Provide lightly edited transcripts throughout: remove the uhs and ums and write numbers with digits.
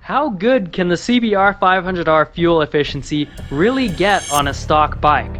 How good can the CBR500R fuel efficiency really get on a stock bike?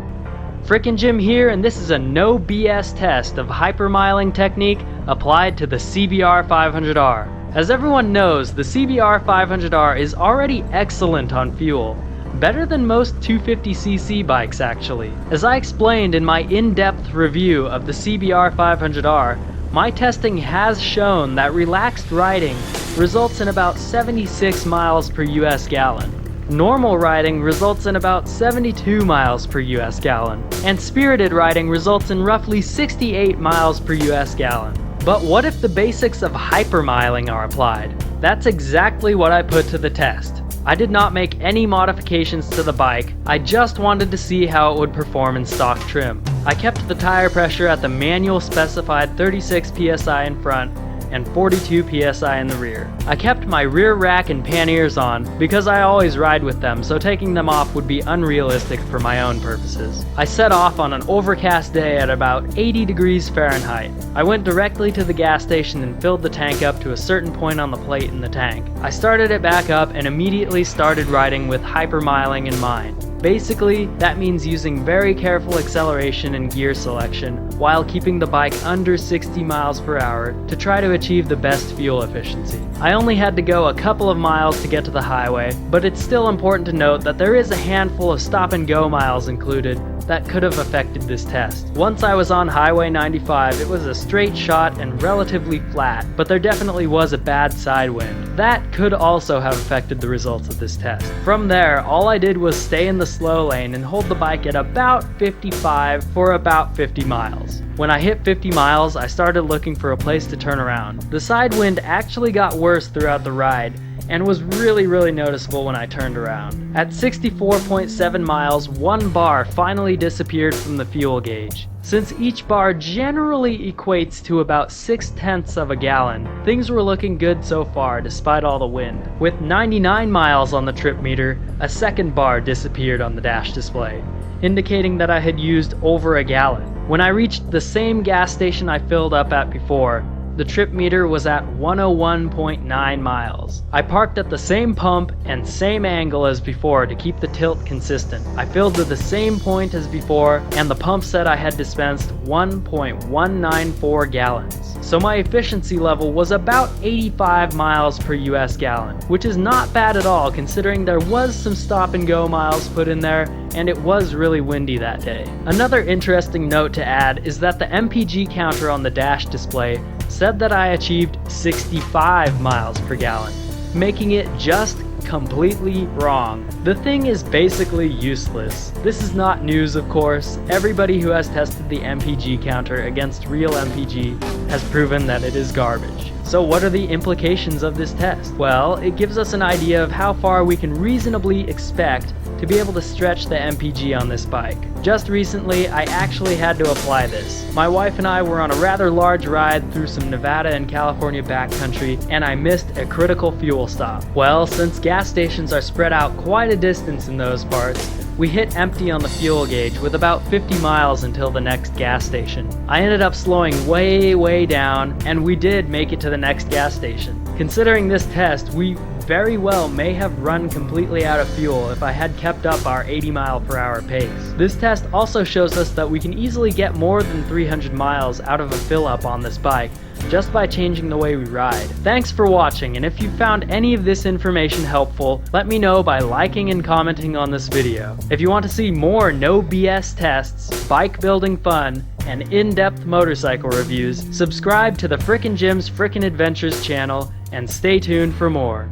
Frickin' Jim here, and this is a no BS test of hypermiling technique applied to the CBR500R. As everyone knows, the CBR500R is already excellent on fuel. Better than most 250cc bikes actually. As I explained in my in-depth review of the CBR500R, my testing has shown that relaxed riding results in about 76 miles per US gallon. Normal riding results in about 72 miles per US gallon. And spirited riding results in roughly 68 miles per US gallon. But what if the basics of hypermiling are applied? That's exactly what I put to the test. I did not make any modifications to the bike, I just wanted to see how it would perform in stock trim. I kept the tire pressure at the manual specified 36 psi in front and 42 psi in the rear. I kept my rear rack and panniers on because I always ride with them, so taking them off would be unrealistic for my own purposes. I set off on an overcast day at about 80 degrees Fahrenheit. I went directly to the gas station and filled the tank up to a certain point on the plate in the tank. I started it back up and immediately started riding with hypermiling in mind. Basically, that means using very careful acceleration and gear selection while keeping the bike under 60 miles per hour to try to achieve the best fuel efficiency. I only had to go a couple of miles to get to the highway, but it's still important to note that there is a handful of stop and go miles included that could have affected this test. Once I was on Highway 95, it was a straight shot and relatively flat, but there definitely was a bad side wind. That could also have affected the results of this test. From there, all I did was stay in the slow lane and hold the bike at about 55 for about 50 miles. When I hit 50 miles, I started looking for a place to turn around. The side wind actually got worse throughout the ride, and was really noticeable when I turned around. At 64.7 miles, one bar finally disappeared from the fuel gauge. Since each bar generally equates to about 6/10 of a gallon, things were looking good so far despite all the wind. With 99 miles on the trip meter, a second bar disappeared on the dash display, indicating that I had used over a gallon. When I reached the same gas station I filled up at before, the trip meter was at 101.9 miles. I parked at the same pump and same angle as before to keep the tilt consistent. I filled to the same point as before, and the pump said I had dispensed 1.194 gallons. So my efficiency level was about 85 miles per US gallon, which is not bad at all considering there was some stop and go miles put in there and it was really windy that day. Another interesting note to add is that the MPG counter on the dash display said that I achieved 65 miles per gallon, making it just completely wrong. The thing is basically useless. This is not news, of course. Everybody who has tested the MPG counter against real MPG has proven that it is garbage. So what are the implications of this test? Well, it gives us an idea of how far we can reasonably expect to be able to stretch the MPG on this bike. Just recently, I actually had to apply this. My wife and I were on a rather large ride through some Nevada and California backcountry, and I missed a critical fuel stop. Well, since gas stations are spread out quite a distance in those parts, we hit empty on the fuel gauge with about 50 miles until the next gas station. I ended up slowing way down, and we did make it to the next gas station. Considering this test, we very well may have run completely out of fuel if I had kept up our 80 mile per hour pace. This test also shows us that we can easily get more than 300 miles out of a fill up on this bike just by changing the way we ride. Thanks for watching, and if you found any of this information helpful, let me know by liking and commenting on this video. If you want to see more no BS tests, bike building fun, and in-depth motorcycle reviews, subscribe to the Frickin' Jim's Frickin' Adventures channel and stay tuned for more.